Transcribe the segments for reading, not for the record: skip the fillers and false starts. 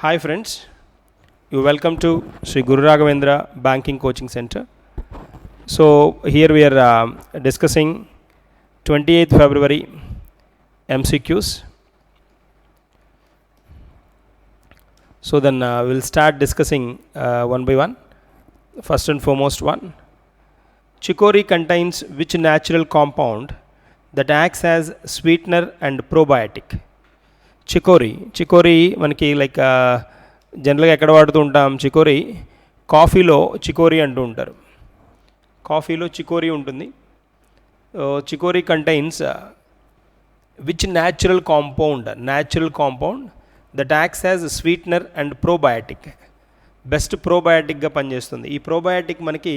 Hi friends, you welcome to Sri Guru Raghavendra Banking Coaching Center. So here we are discussing 28th February MCQs. So then we'll start discussing one by one. First and foremost one, chicory contains which natural compound that acts as sweetener and probiotic? Chicory మనకి like జనరల్గా ఎక్కడ వాడుతూ ఉంటాం? Chicory కాఫీలో chicory అంటూ ఉంటారు. కాఫీలో chicory ఉంటుంది. Chicory contains which natural compound that acts as sweetener and probiotic. Best ప్రోబయాటిక్గా పనిచేస్తుంది. ఈ ప్రోబయాటిక్ మనకి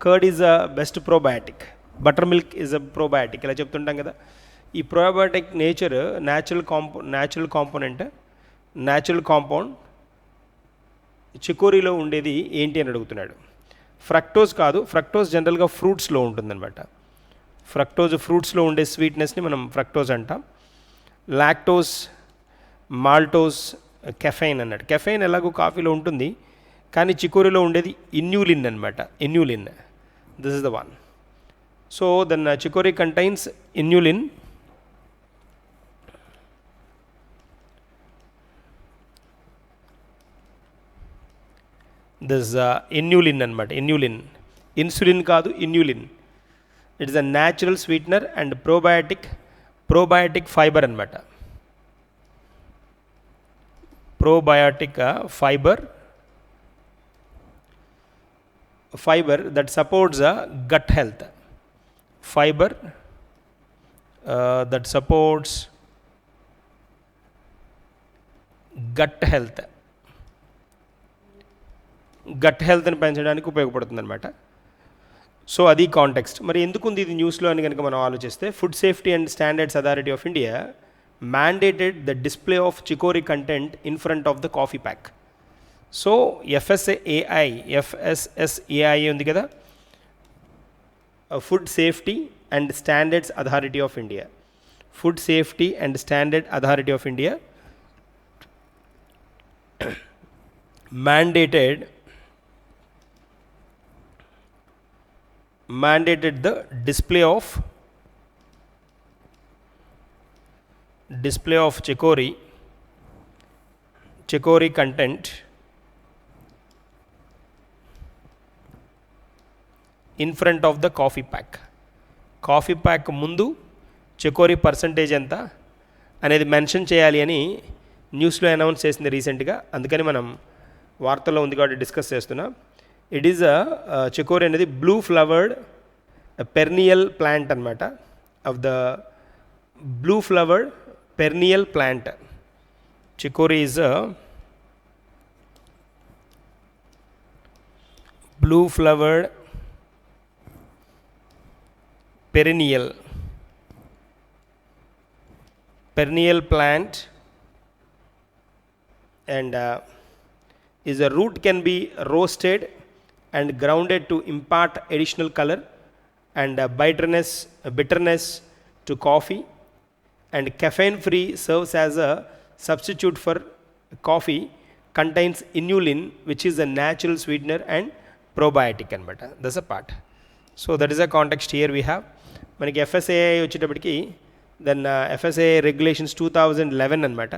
curd is a best probiotic, buttermilk is a probiotic ఇలా చెప్తుంటాం కదా. ఈ ప్రోబయాటిక్ న్యాచురల్ కాంపౌండ్ చికోరీలో ఉండేది ఏంటి అని అడుగుతున్నాడు. ఫ్రక్టోజ్ కాదు, ఫ్రక్టోజ్ జనరల్గా ఫ్రూట్స్లో ఉంటుందన్నమాట. ఫ్రూట్స్లో ఉండే స్వీట్నెస్ని మనం ఫ్రక్టోజ్ అంటాం. లాక్టోజ్, మాల్టోజ్, కెఫైన్ అన్నాడు. కెఫైన్ ఎలాగో కాఫీలో ఉంటుంది, కానీ చికోరీలో ఉండేది ఇన్యూలిన్ అనమాట. Inulin, this is the one. So then chicory contains inulin. This inulin అనమాట. ఇన్సులిన్ కాదు, inulin. It is a natural sweetener and probiotic fibre అనమాట. Probiotic fibre that supports gut health. Fiber that supports gut హెల్త్ని పెంచడానికి ఉపయోగపడుతుంది అనమాట. So అది context. మరి ఎందుకుంది ఇది న్యూస్లో అని కనుక మనం ఆలోచిస్తే, food safety and standards authority of India mandated the display of chicory content in front of the coffee pack. So FSSAI ఉంది కదా, food safety and standards authority of India. Food safety and standard authority of India mandated the display of chicory content in front of the coffee pack ముందు chicory percentage ఎంత అనేది mention చేయాలి అని న్యూస్లో announce చేసింది రీసెంట్గా. అందుకని మనం వార్తల్లో ఉంది కాబట్టి డిస్కస్ చేస్తున్నాం. ఇట్ ఈజ్ చికోరీ అనేది బ్లూ ఫ్లవర్డ్ పెర్నియల్ ప్లాంట్ అనమాట. Of the blue flowered perennial plant. Chicory is blue flowered perennial plant, and is a root can be roasted and grounded to impart additional color and bitterness to coffee, and caffeine free, serves as a substitute for coffee, contains inulin which is a natural sweetener and probiotic anamata. That's a part. So that is a context here we have. మనకి FSSAI వచ్చేటప్పటికి then FSSAI regulations 2011 అనమాట.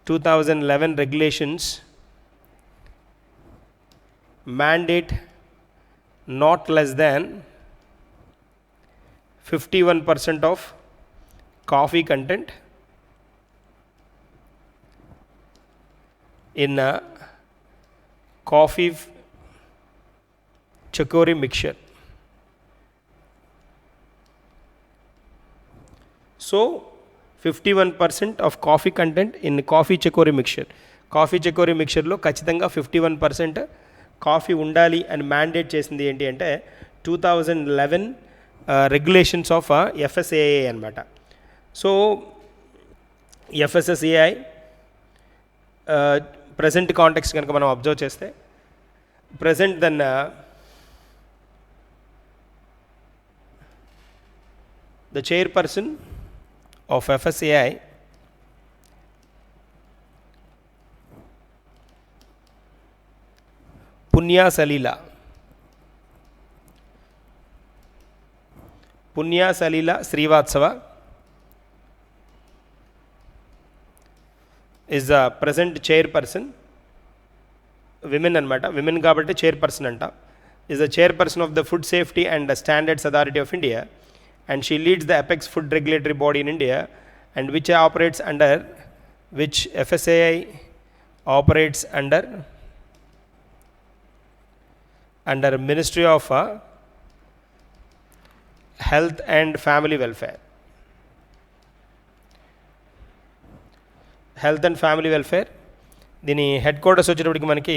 2011 regulations mandate not less than 51% of coffee content in coffee chicory mixture. So 51% of coffee content in coffee chicory mixture. Coffee chicory మిక్చర్లో ఖచ్చితంగా 51% coffee ఉండాలి అని mandate చేసింది ఏంటి అంటే 2011 రెగ్యులేషన్స్ ఆఫ్ FSSAI అనమాట. సో FSSAI ప్రజెంట్ కాంటెక్స్ట్ కనుక మనం అబ్జర్వ్ చేస్తే, present then the chairperson of FSSAI Punya Salila. Punya Salila Srivatsava is the present chairperson. Women anamata, women kabatti chairperson anta, is the chairperson of the Food Safety and Standards Authority of India, and she leads the apex food regulatory body in India, and which operates under, which FSSAI operates under Ministry of Health and Family Welfare. Health and Family Welfare. దీని head quarters వచ్చేటప్పటికి మనకి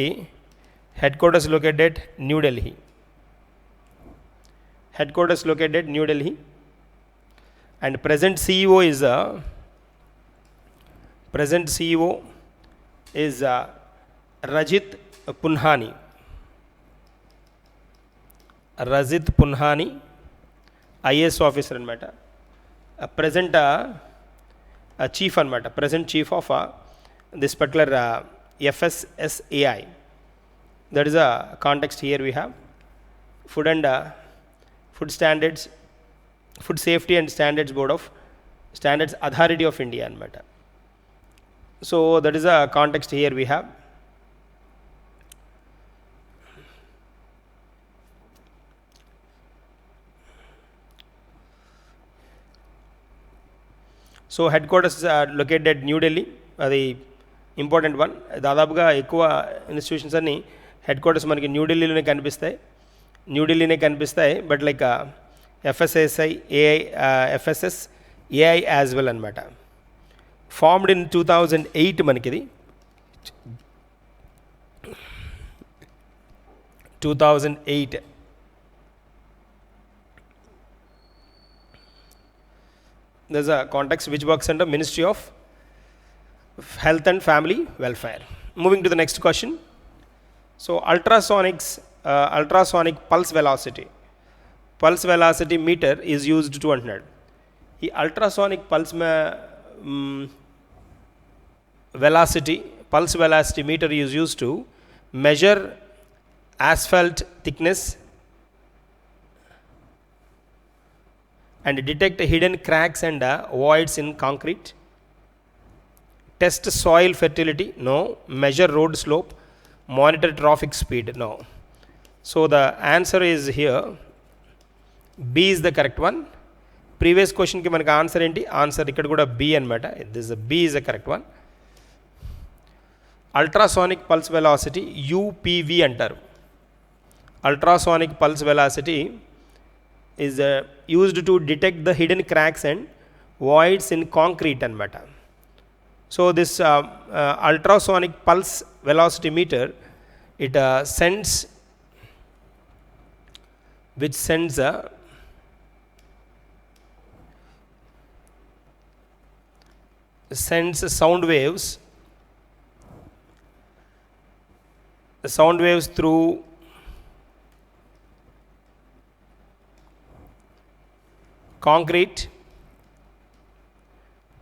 head quarters located new Delhi. Head quarters located new Delhi, and present CEO is Rajit Punhani. Rajit Punhani, IAS officer అనమాట. Present chief అనమాట, present chief of this particular FSSAI. That is a context here we have. Food and Food Standards, Food Safety and Standards Board of Standards Authority of India anamata. So that is a context here we have. So headquarters are located at New Delhi. అది important one. దాదాపుగా ఎక్కువ institutions అన్ని headquarters మనకి న్యూఢిల్లీలోనే కనిపిస్తాయి. But like FSSAI as well అనమాట. Formed in 2008 మనకిది. 2008. There's a context which works under Ministry of Health and Family Welfare. Moving to the next question. So ultrasonic pulse velocity meter is used to antunnadu. ఈ ultrasonic pulse velocity meter is used to measure asphalt thickness and detect hidden cracks and voids in concrete. Test soil fertility? No. Measure road slope? Monitor traffic speed? No. So the answer is here. B is the correct one. Previous question ki manaki answer enti? Answer ikkada kuda B anamata. This is B is the correct one. Ultrasonic pulse velocity UPV antaru. Ultrasonic pulse velocity is used to detect the hidden cracks and voids in concrete anamata. So this ultrasonic pulse velocity meter, it sends sound waves through concrete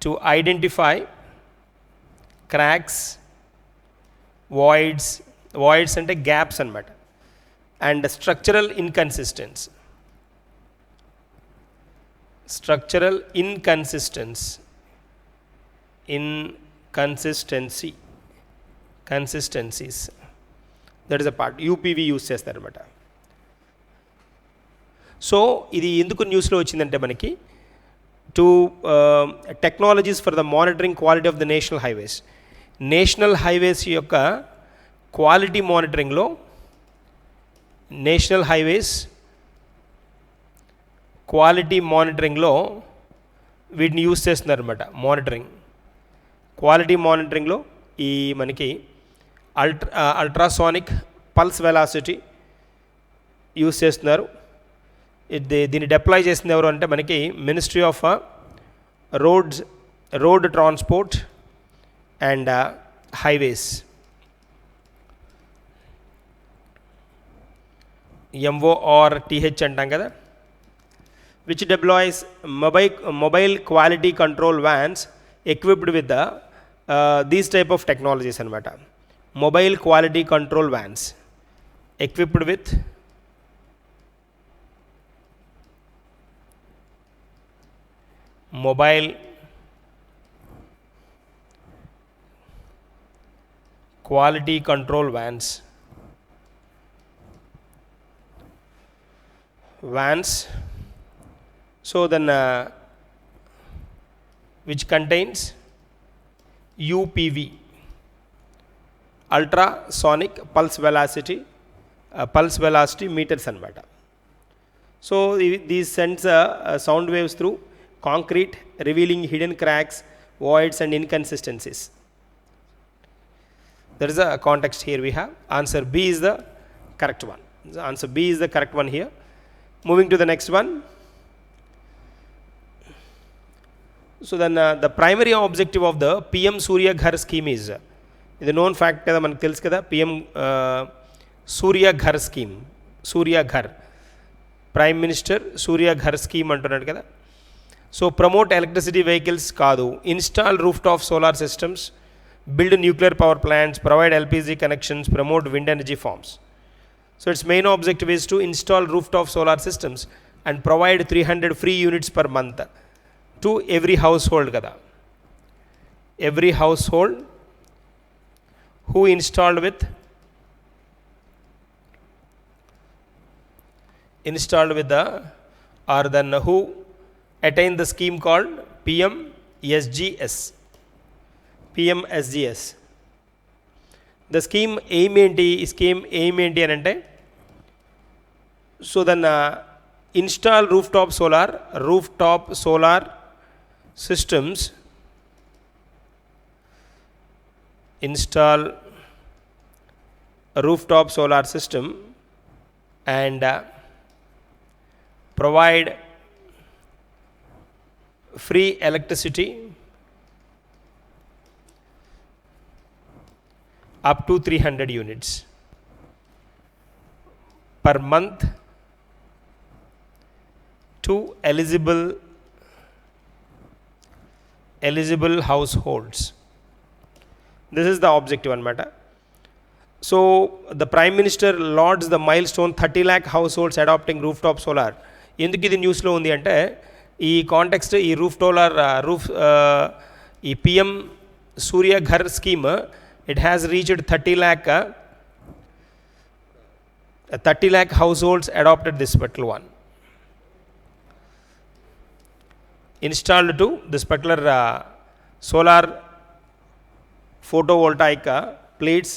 to identify cracks, voids అంటే gaps అన్నమాట, and structural inconsistency. Consistencies. That is a part. UPV use చేస్తారన్నమాట. So ఇది ఎందుకు న్యూస్లో వచ్చిందంటే మనకి technologies for the monitoring quality of the national highways యొక్క quality మానిటరింగ్లో వీటిని యూస్ చేస్తున్నారన్నమాట. క్వాలిటీ మానిటరింగ్లో ఈ మనకి అల్ట్రాసానిక్ పల్స్ వెలాసిటీ యూస్ చేస్తున్నారు. దీన్ని డిప్లాయ్ చేసింది ఎవరు అంటే మనకి ministry of road transport and highways, MORTH అంటాం కదా, which deploys mobile quality control vans equipped with these type of technologies అనమాట. Mobile quality control vans equipped with mobile quality control vans so then which contains UPV, ultrasonic pulse velocity meters anamata. So these sends sound waves through concrete, revealing hidden cracks, voids and inconsistencies. There is a context here we have. Answer B is the correct one. Answer B is the correct one here. Moving to the next one. So then the primary objective of the PM Surya Ghar scheme is, the known fact kada manaku telusu kada, PM Surya Ghar scheme, Surya Ghar, Prime Minister Surya Ghar scheme antunnadu kada. So promote electricity vehicles kaadu, install rooftop solar systems, build nuclear power plants, provide LPG connections, promote wind energy farms. So its main objective is to install rooftop solar systems and provide 300 free units per month to every household kada. Every household who installed with the or then who attain the scheme called PMSGS. The scheme aim enti anante, so then install rooftop solar systems, install a rooftop solar system and provide free electricity up to 300 units per month to eligible households. This is the objective anamata. So the Prime Minister lauds the milestone 30 lakh households adopting rooftop solar. Enduku idi news lo undi ante ee context ee ee PM Surya Ghar scheme, it has reached 30 lakh households adopted this particular one, installed to this particular solar photovoltaic plates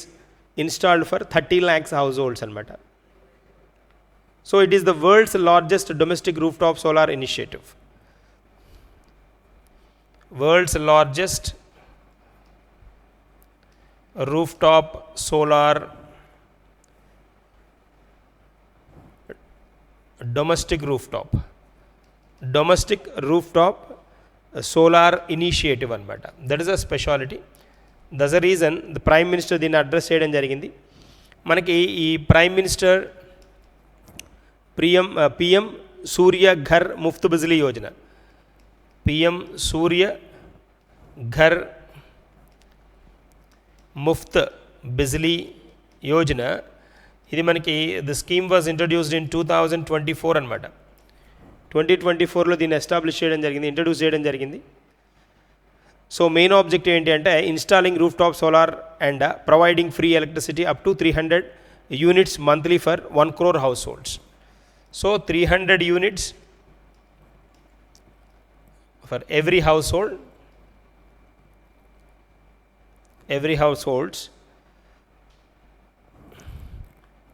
installed for 30 lakhs households anamata. So it is the world's largest domestic rooftop solar initiative. World's largest rooftop solar domestic rooftop solar initiative anamata. That is a speciality. That's the reason the Prime Minister దీన్ని address చేయడం జరిగింది. మనకి ఈ prime minister PM సూర్య Ghar Muft Bijli Yojana, PM సూర్య ఘర్ ముఫ్త్ బిజ్లీ యోజన, ఇది మనకి the scheme was introduced in 2024 అనమాట. 2024లో దీన్ని establish చేయడం జరిగింది, ఇంట్రడ్యూస్ చేయడం జరిగింది. సో మెయిన్ ఆబ్జెక్టివ్ ఏంటి అంటే installing roof top solar and providing free electricity up to 300 units monthly for 1 crore households. So 300 units for every households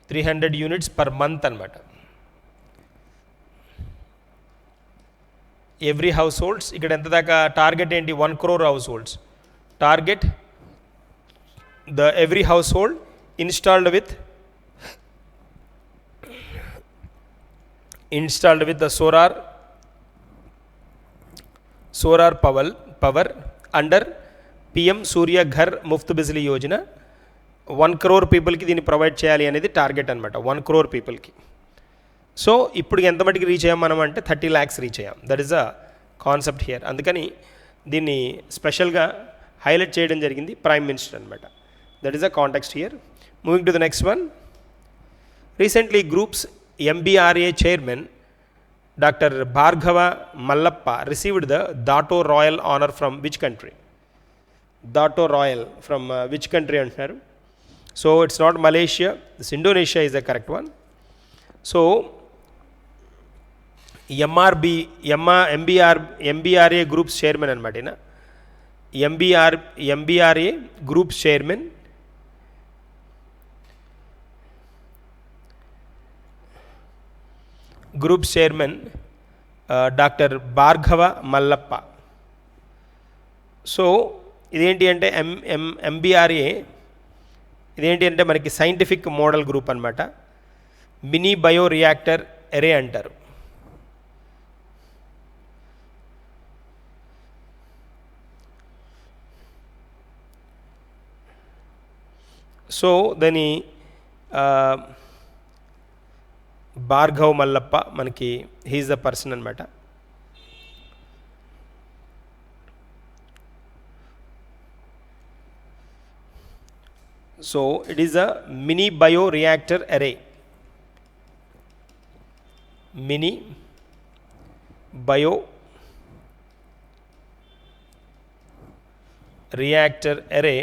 300 units per month anamata. Every households ikkada enta daka target enti 1 crore households. Target the every household installed with the solar power under PM Surya Ghar Muft Bijli Yojana. 1 crore people ki దీన్ని provide చేయాలి అనేది target అనమాట. 1 crore పీపుల్కి. So ఇప్పుడు ఎంత మటుకు reach అయ్యాం మనం అంటే 30 lakhs రీచ్ అయ్యాం. That is a concept here. అందుకని దీన్ని స్పెషల్గా హైలైట్ చేయడం జరిగింది ప్రైమ్ మినిస్టర్ అనమాట. That is a context here. Moving to the next one. Recently, group's MBRA chairman Dr. Bhargava Mallappa received the Dato Royal honor from which country? Dato Royal from which country antaru? So it's not Malaysia, this Indonesia is the correct one. So MBRA group's chairman anamatina. MBRA group's chairman doctor Bhargava Mallappa. So ఇదేంటి అంటే ఎంబీఆర్ఏ ఇదేంటి అంటే మనకి scientific model group అనమాట. Mini bio reactor ఎరే అంటారు. So దాని భార్గవ్ మల్లప్ప మనకి he's the person అనమాట. So it is a mini bioreactor అరే. మినీ బయో రియాక్టర్ అరే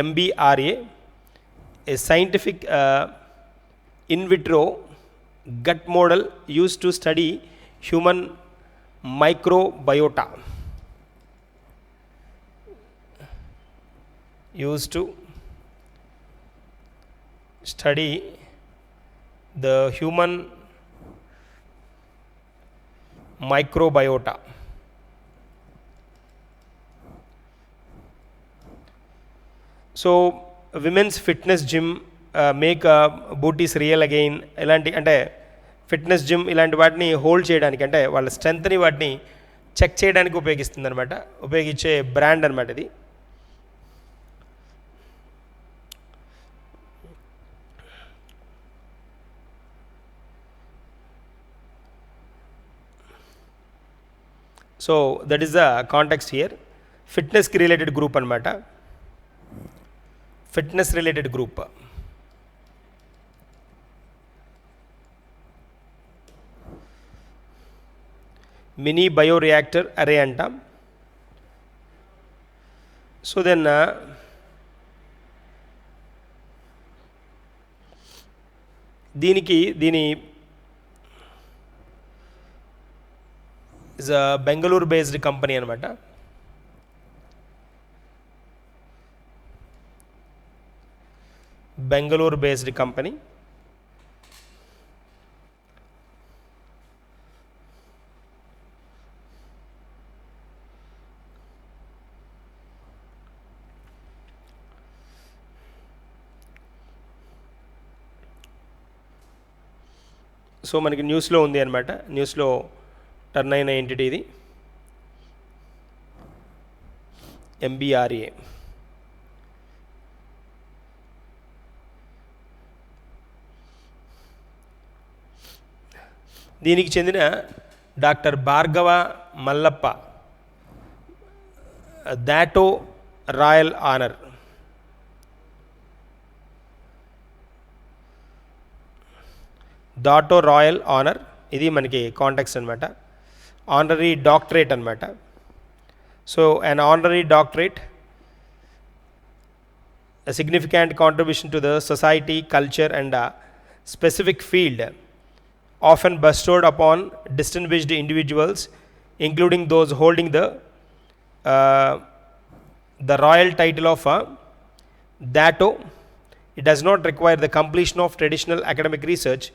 MBRA, a scientific in vitro gut model used to study human microbiota. Used to study the human microbiota. So women's fitness gym make booties real again ఇలాంటి అంటే fitness gym ఇలాంటి వాటిని hold చేయడానికి అంటే వాళ్ళ స్ట్రెంత్ని వాటిని check చేయడానికి ఉపయోగిస్తుంది అనమాట, ఉపయోగించే బ్రాండ్ అనమాట ఇది. So that is the context here. ఫిట్నెస్కి రిలేటెడ్ గ్రూప్ అనమాట, fitness related group. Mini bioreactor array అంటాం. సో దెన్ దీని ఇస్ బెంగళూరు బేస్డ్ కంపెనీ అనమాట. Bengaluru based company. సో మనకి న్యూస్లో ఉంది అనమాట, న్యూస్లో టర్న్ అయిన ఎంటిటీ ఇది MBRA. దీనికి చెందిన doctor Bhargava Mallappa Dato royal honour. Dato royal honour ఇది మనకి కాంటాక్ట్స్ అనమాట. ఆనరీ డాక్టరేట్ అనమాట. So an honorary doctorate a significant contribution to the society, culture and a specific field often bestowed upon distinguished individuals, including those holding the royal title of Dato. It does not require the completion of traditional academic research,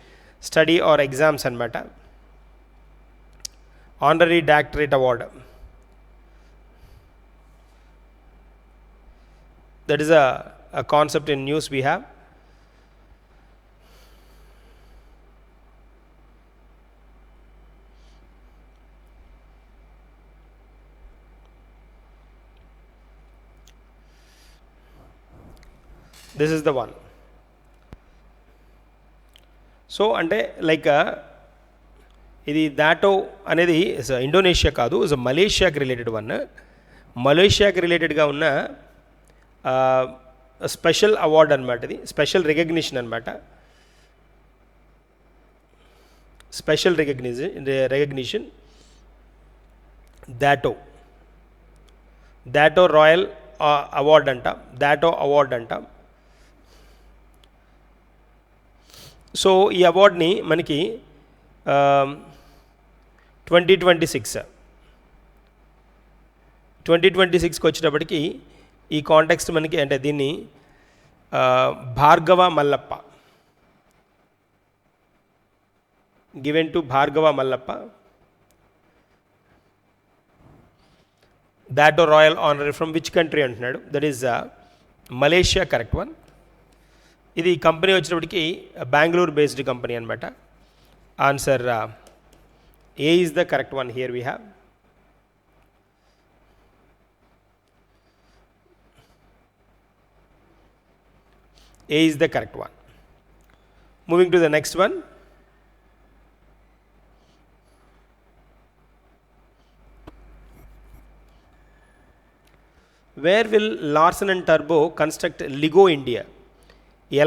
study or exams anamata. Honorary doctorate award. That is a concept in news we have. This is the one. So అంటే like ఇది దాటో అనేది Indonesia కాదు, is మలేషియాకి related one. మలేషియాకి రిలేటెడ్గా ఉన్న special award అనమాట, ఇది special recognition అనమాట. Special recognition దాటో royal award అంట, దాటో అవార్డ్ అంట. సో ఈ అవార్డ్ని మనకి 2026కి వచ్చేటప్పటికి ఈ కాంటెక్స్ట్ మనకి అంటే దీన్ని Bhargava Mallappa, given to Bhargava Mallappa, Dato royal honorary from which country అంటున్నాడు, that is Malaysia, correct one. ఇది కంపెనీ వచ్చేటప్పటికి బెంగళూరు బేస్డ్ కంపెనీ అనమాట. Answer A is the correct one. Here we have A is the correct one. Moving to the next one. Where will Larsen and Turbo construct LIGO India?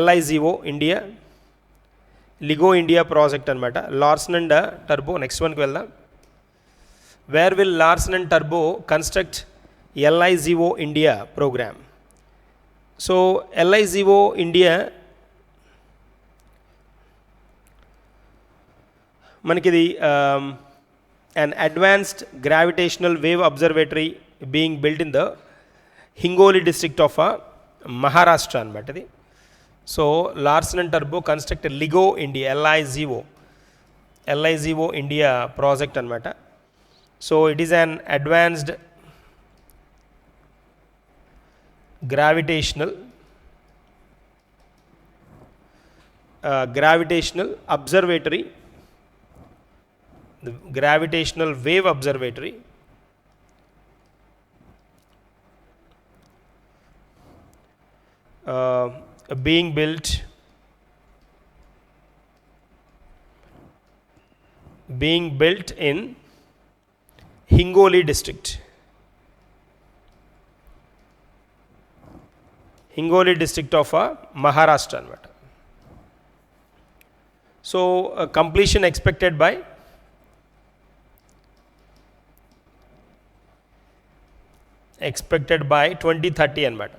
LIGO India, LIGO India project anamata. Larsen and Turbo, next one ku veldam. Where will Larsen and Turbo construct LIGO India program? So LIGO India మనకిది an advanced gravitational wave observatory being built in the Hingoli district of Maharashtra అనమాట ఇది. So Larsen and టర్బో construct LIGO India, LIGO India project అనమాట. So it is an advanced gravitational observatory, the gravitational wave observatory being built in Hingoli district. Hingoli district of Maharashtra అనమాట. So completion expected by 2030 అనమాట.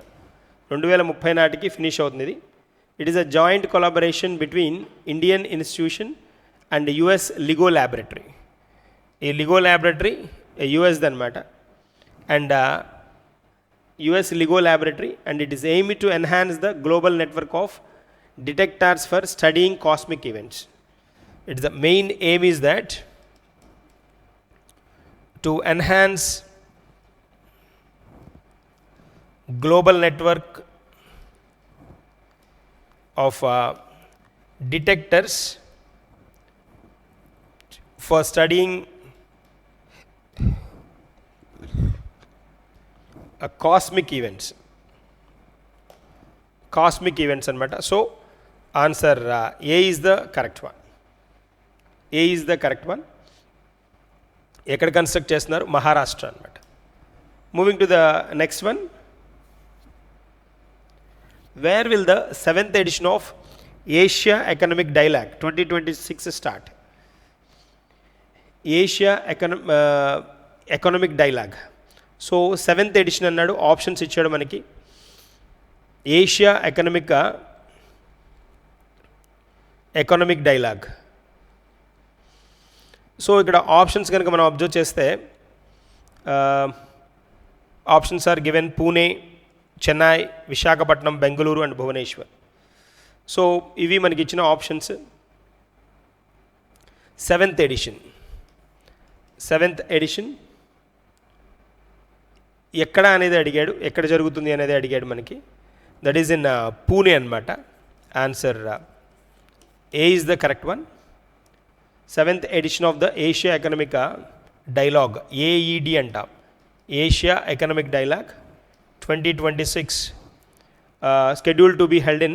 2030 నాటికి finish అవుతుంది ఇది. It is a joint collaboration between Indian institution and US LIGO laboratory. ఈ LIGO laboratory యుఎస్ది అనమాట, and US LIGO laboratory, and it is aimed to enhance the global network of detectors for studying cosmic events. It's the main aim is that to enhance global network of detectors for studying cosmic events అనమాట. So answer A is the correct one. ఎక్కడ construct చేస్తున్నారు? మహారాష్ట్ర అనమాట. Moving to the next one. Where will the 7th edition of Asia economic dialogue 2026 start? Asia economic dialogue. So 7th edition అన్నాడు, options ఇచ్చాడు మనకి. Asia economic dialogue. So ఇక్కడ options కనుక మనం observe చేస్తే options are given: Pune, Chennai, Visakhapatnam, Bengaluru and Bhubaneswar. So ఇవి మనకి ఇచ్చిన ఆప్షన్స్. 7th edition ఎక్కడ అనేది అడిగాడు, ఎక్కడ జరుగుతుంది అనేది అడిగాడు మనకి. దట్ ఈజ్ ఇన్ పూణే అనమాట. Answer A is the correct one. 7th edition of the Asia economic dialogue, AED అంట, Asia economic dialogue 2026 scheduled to be held in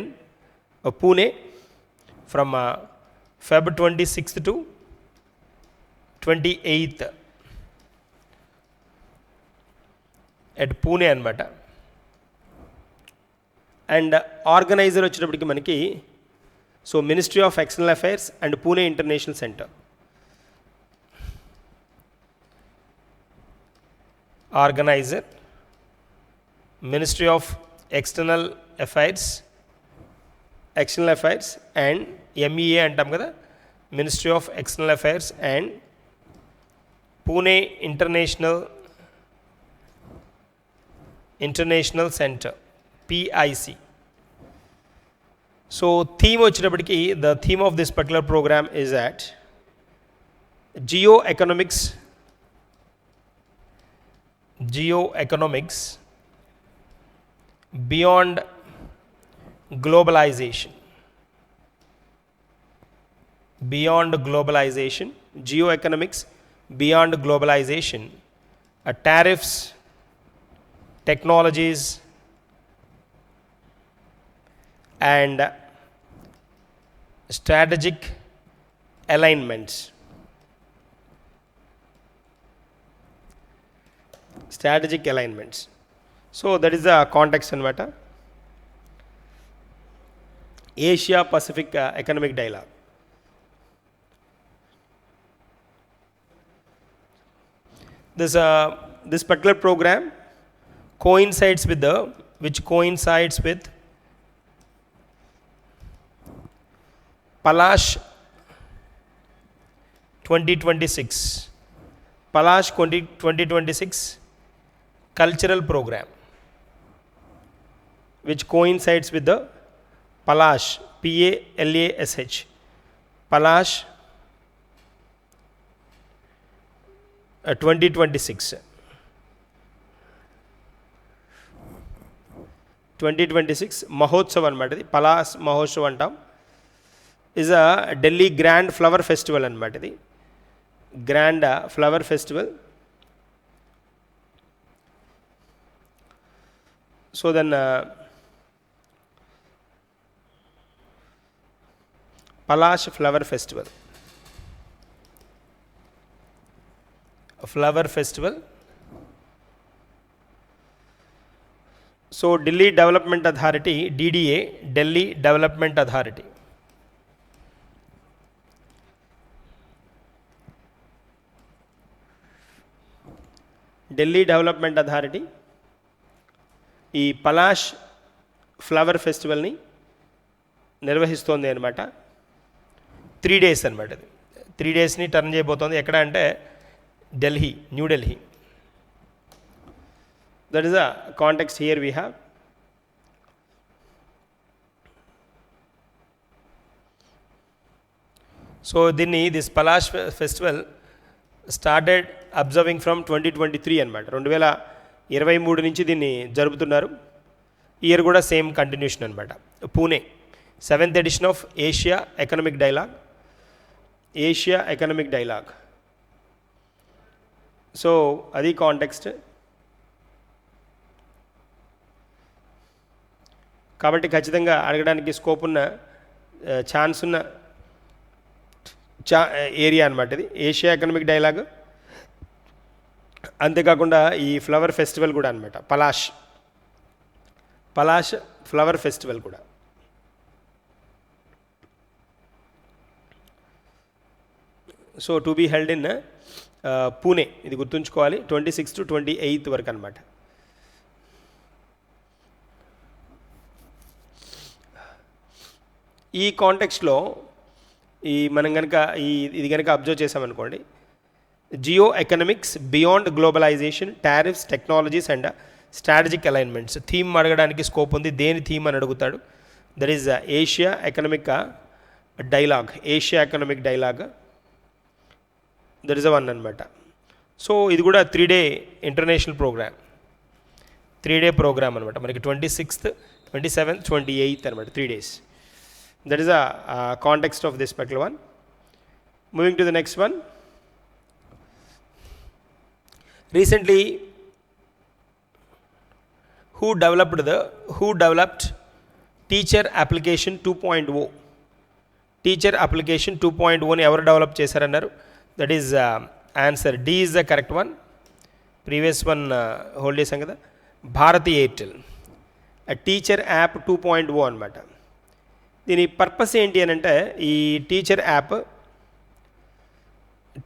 Pune from Feb 26th to 28th at Pune అనమాట. And organiser వచ్చేటప్పటికి మనకి so ministry of external affairs and Pune international centre. Organiser ministry of external affairs and MEA అంటాం కదా, ministry of external affairs and Pune international centre PIC. So theme వచ్చేటప్పటికి the theme of this particular programme is that Jio economics beyond globalization, geoeconomics beyond globalization, tariffs, technologies and strategic alignments. So that is the context anamata. Asia Pacific Economic Dialogue. This particular program coincides with Palash 2026 cultural program, which coincides with the Palash, PALASH, Palash 2026 Mahotsav అనమాట. ఇది పలాస్ మహోత్సవ్ అంటాం. Is a Delhi grand flower festival అనమాట. ఇది grand flower festival. So then Palash Flower Festival. So Delhi Development Authority, DDA, Delhi Development Authority. ఈ Palash flower ఫెస్టివల్ని నిర్వహిస్తోంది అనమాట. 3 days అనమాట. అది 3 daysని టర్న్ చేయబోతోంది. ఎక్కడ అంటే New Delhi. That is a context here we have. So this Palash festival started observing from 2023 అనమాట. 2023 నుంచి దీన్ని జరుపుతున్నారు. ఇయర్ కూడా సేమ్ కంటిన్యూషన్ అనమాట. Pune 7th edition of Asia Economic Dialogue. So అది కాంటెక్స్ట్. కాబట్టి ఖచ్చితంగా అడగడానికి స్కోప్ ఉన్న ఛాన్స్ ఉన్న ఏరియా అనమాట ఇది ఏషియా ఎకనామిక్ డైలాగ్. అంతేకాకుండా ఈ ఫ్లవర్ ఫెస్టివల్ కూడా అనమాట, పలాష్ ఫ్లవర్ ఫెస్టివల్ కూడా. So to be held in Pune, ఇది గుర్తుంచుకోవాలి. 26 to 28 వరకు అనమాట. ఈ కాంటెక్స్ట్లో మనం కనుక ఇది కనుక అబ్జర్వ్ చేసామనుకోండి, geo economics beyond globalisation, tariffs, technologies and strategic alignments theme అడగడానికి స్కోప్ ఉంది. దేని థీమ్ అని అడుగుతాడు. That is Asia economic dialogue. That is a one అనమాట. సో ఇది కూడా 3-day international programme, 3-day programme అనమాట. మనకి 26th, 27th, 28th అనమాట, 3 days. That is a context of this particular one. Moving to the next one. Recently, who developed teacher application 2.0? Teacher application 2.0 ni evaru develop chesarannaru? That is answer D is the correct one. Previous one hold chesam kada, Bharati Airtel. Teacher app 2.0 అనమాట. దీని purpose ఏంటి అని అంటే ఈ teacher app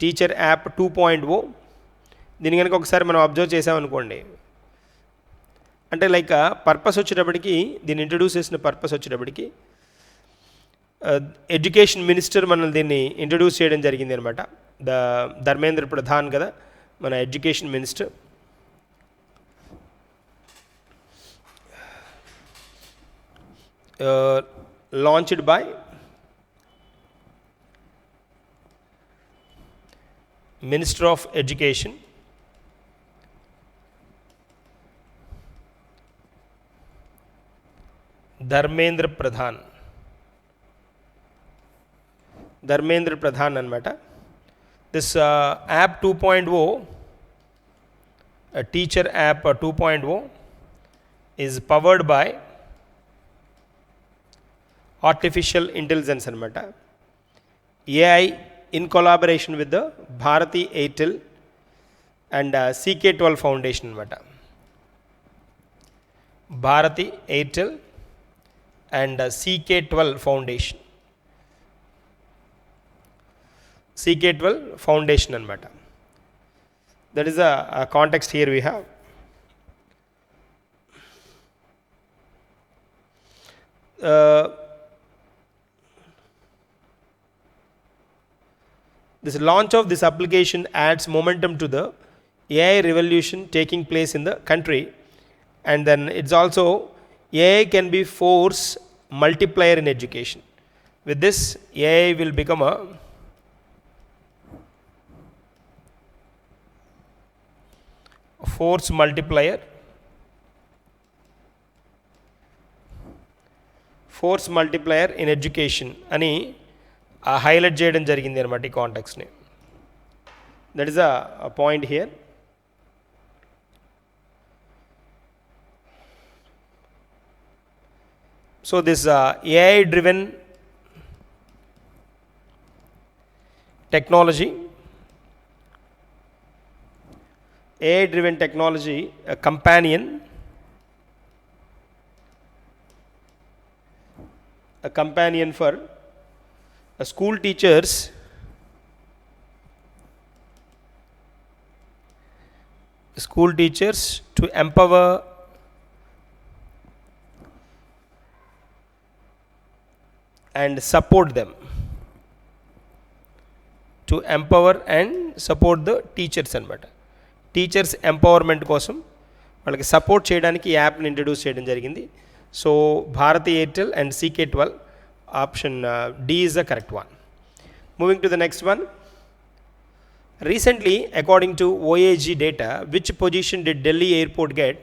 2.0 దీని కనుక ఒకసారి మనం అబ్జర్వ్ చేసామనుకోండి, అంటే లైక్ పర్పస్ వచ్చేటప్పటికి దీన్ని ఇంట్రడ్యూస్ చేసిన పర్పస్ వచ్చేటప్పటికి ఎడ్యుకేషన్ మినిస్టర్ మనల్ని దీన్ని ఇంట్రడ్యూస్ చేయడం జరిగింది అనమాట. ధర్మేంద్ర ప్రధాన్ కదా మన education minister. Launched by Minister of Education, Dharmendra Pradhan అనమాట. This app 2.0, teacher app 2.0 is powered by artificial intelligence అనమాట. AI in collaboration with the Bharti Airtel and CK12 foundation అనమాట. Bharti Airtel and CK12 foundation. CK12 foundation అనమాట. That is a context here we have. This launch of this application adds momentum to the AI revolution taking place in the country, and then it's also AI can be force multiplier in education. With this, AI will become a force multiplier in education అని highlight చేయడం జరిగింది అనమాట ఈ కాంటెక్స్ని. That is a point here. So this AI driven technology a companion for school teachers to empower and support them, the teachers అనమాట. Teachers empowerment కోసం వాళ్ళకి support చేయడానికి ఈ యాప్ని ఇంట్రడ్యూస్ చేయడం జరిగింది. So Bharti Airtel and CK12 option D is the correct one. Moving to the next one. Recently, according to OAG data, which position did Delhi airport get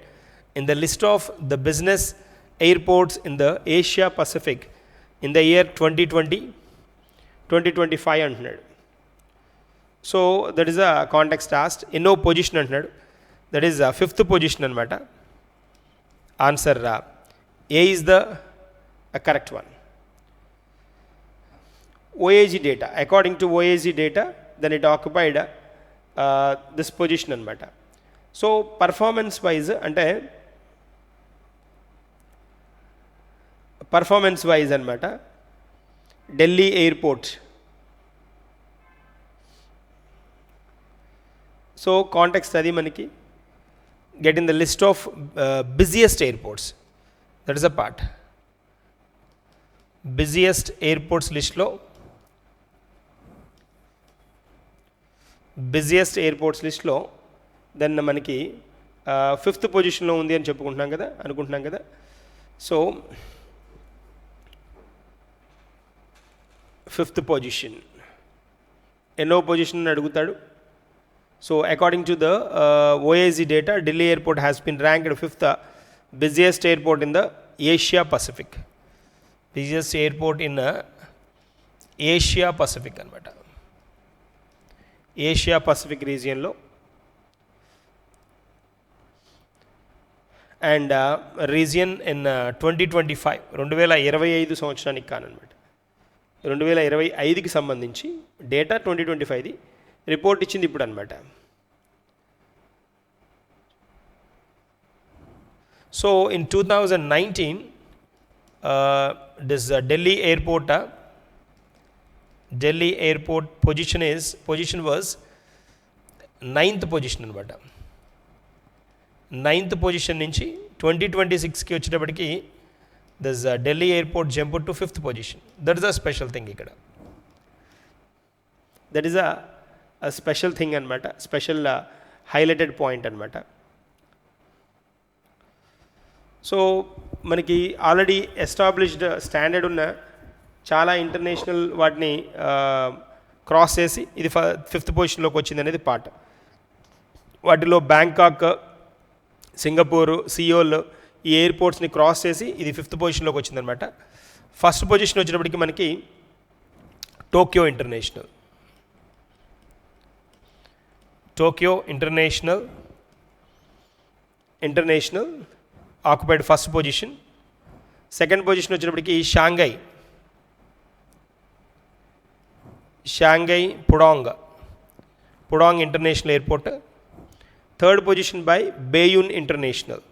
in the list of the business airports in the Asia Pacific in the year 2020-2025 అంటున్నాడు. So that is a context asked. ఎన్నో position అంటున్నాడు. That is 5th position అనమాట. Answer A is the correct one. OAG data. According to OAG data, then it occupied this position అనమాట. So performance wise అనమాట Delhi airport. So context అది మనకి get in the list of busiest airports. That is a part. Busiest airports list lo then మనకి 5th పొజిషన్లో ఉంది అని అనుకుంటున్నాం కదా. సో 5th పొజిషన్ ఎన్నో పొజిషన్ అని అడుగుతాడు. So according to the OAG data, Delhi airport has been ranked 5th busiest airport in the Asia Pacific. Busiest airport in Asia Pacific అనమాట. ఏషియా పసిఫిక్ రీజియన్లో. అండ్ రీజియన్ ఇన్ 2025 2025 సంవత్సరానికి కానమాట. 2025కి సంబంధించి data 2025ది report ఇచ్చింది ఇప్పుడు అనమాట. So in 2019, this Delhi airport position was 9th position అనమాట. 9th position నుంచి 2026కి వచ్చేటప్పటికి this Delhi airport jumped to 5th position. That is a special thing ఇక్కడ. That is a special thing అనమాట, special highlighted point అనమాట. So మనకి already established standard ఉన్న చాలా international వాటిని క్రాస్ చేసి ఇది 5th పొజిషన్లోకి వచ్చింది అనేది పార్ట్. వాటిలో బ్యాంకాక్, సింగపూరు, సియోల్ ఈ ఎయిర్పోర్ట్స్ని క్రాస్ చేసి ఇది 5th పొజిషన్లోకి వచ్చిందనమాట. ఫస్ట్ పొజిషన్ వచ్చేటప్పటికి మనకి Tokyo international occupied first position. Second position వచ్చేటప్పటికి Shanghai Pudong international airport. Third position by Baiyun international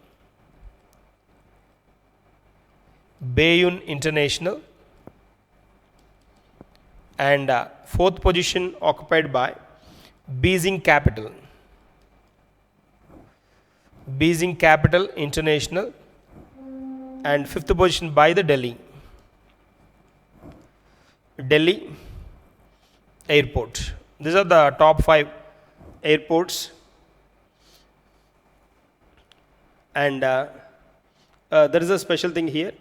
and fourth position occupied by Beijing Capital International, and 5th position by the Delhi airport. These are the top 5 airports, and there is a special thing here.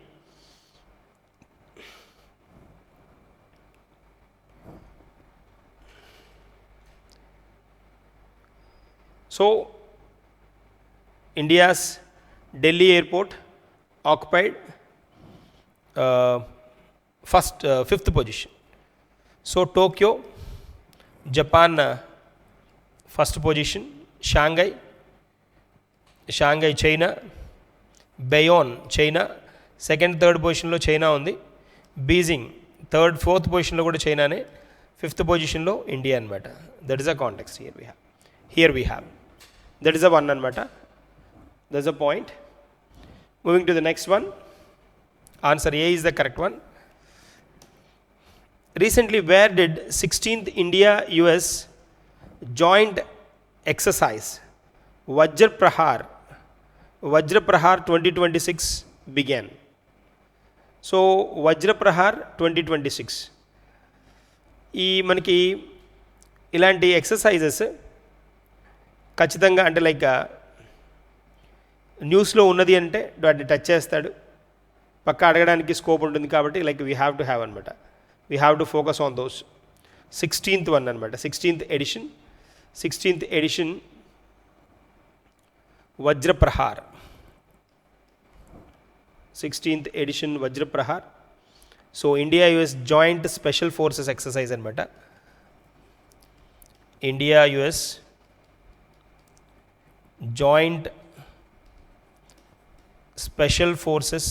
So India's Delhi airport occupied 5th position. So Tokyo, Japan, first position. Shanghai, China. Bayonne, China, second, third position lo China undi. Beijing, third, fourth position lo kuda China ne. 5th position lo India anamata. That is a context here we have. That is a one anamata. That's a point. Moving to the next one. Answer A is the correct one. Recently, where did 16th India-US joint exercise Vajra Prahar 2026 began? So Vajra Prahar 2026 ఈ మనకి ఇలాంటి exercises ఖచ్చితంగా అంటే like న్యూస్లో ఉన్నది అంటే వాటిని touch చేస్తాడు, పక్క అడగడానికి స్కోప్ ఉంటుంది కాబట్టి like we have to have అనమాట. We have to focus on those. 16th one అనమాట, 16th edition Vajra Prahar. 16th edition Vajra Prahar. So India US joint special forces exercise అనమాట. India US joint special forces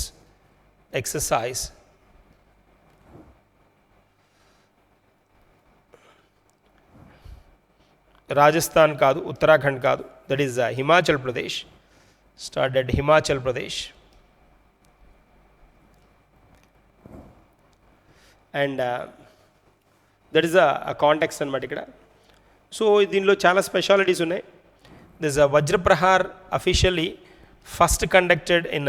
exercise Rajasthan kaadu, Uttarakhand kaadu, that is Himachal Pradesh. Started Himachal Pradesh, and that is a context anamata ikkada. So దీనిలో చాలా specialities ఉన్నాయి. This Vajra Prahar officially first conducted in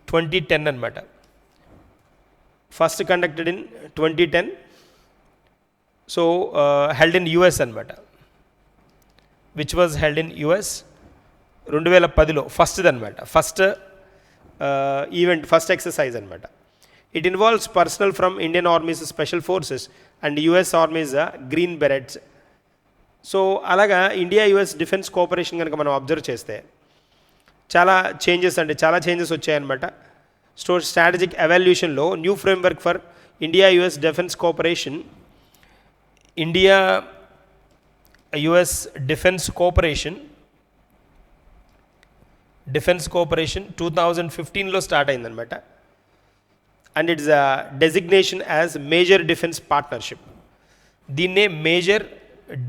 2010 anamata. First conducted in 2010. So held in US anamata, which was held in US 2010 first anamata. First event, first exercise anamata. It involves personnel from Indian Army's Special Forces and US Army's Green Berets. So అలాగా India US defence cooperation కనుక మనం observe చేస్తే చాలా changes వచ్చాయన్నమాట. Strategic ఎవాల్యూషన్లో new framework for India US defence cooperation, India US defence cooperation 2015లో start అయిందనమాట. And its designation as major defence partnership. దీన్నే మేజర్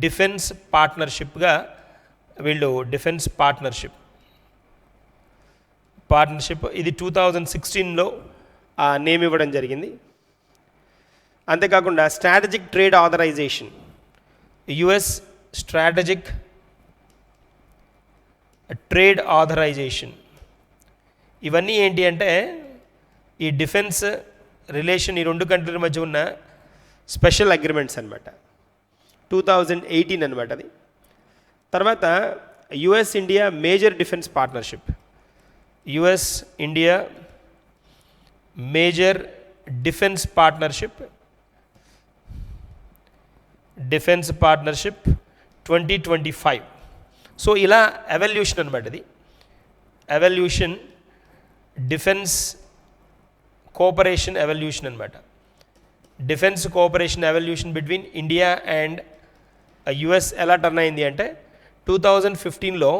డిఫెన్స్ పార్ట్నర్షిప్గా వీళ్ళు డిఫెన్స్ పార్ట్నర్షిప్ ఇది 2016లో నేమ్ ఇవ్వడం జరిగింది. అంతేకాకుండా strategic trade authorisation, US strategic trade authorisation, ఇవన్నీ ఏంటి అంటే ఈ డిఫెన్స్ రిలేషన్ ఈ రెండు కంట్రీల మధ్య ఉన్న స్పెషల్ అగ్రిమెంట్స్ అనమాట. 2018 అనమాట అది. తర్వాత US India major defence partnership, US India major defence partnership 2025. So ఇలా ఎవల్యూషన్ అనమాట ఇది. ఎవల్యూషన్ డిఫెన్స్ కోఆపరేషన్ ఎవల్యూషన్ అనమాట. Defence cooperation evolution between India and US ఎలా టర్న్ అయింది అంటే 2015లో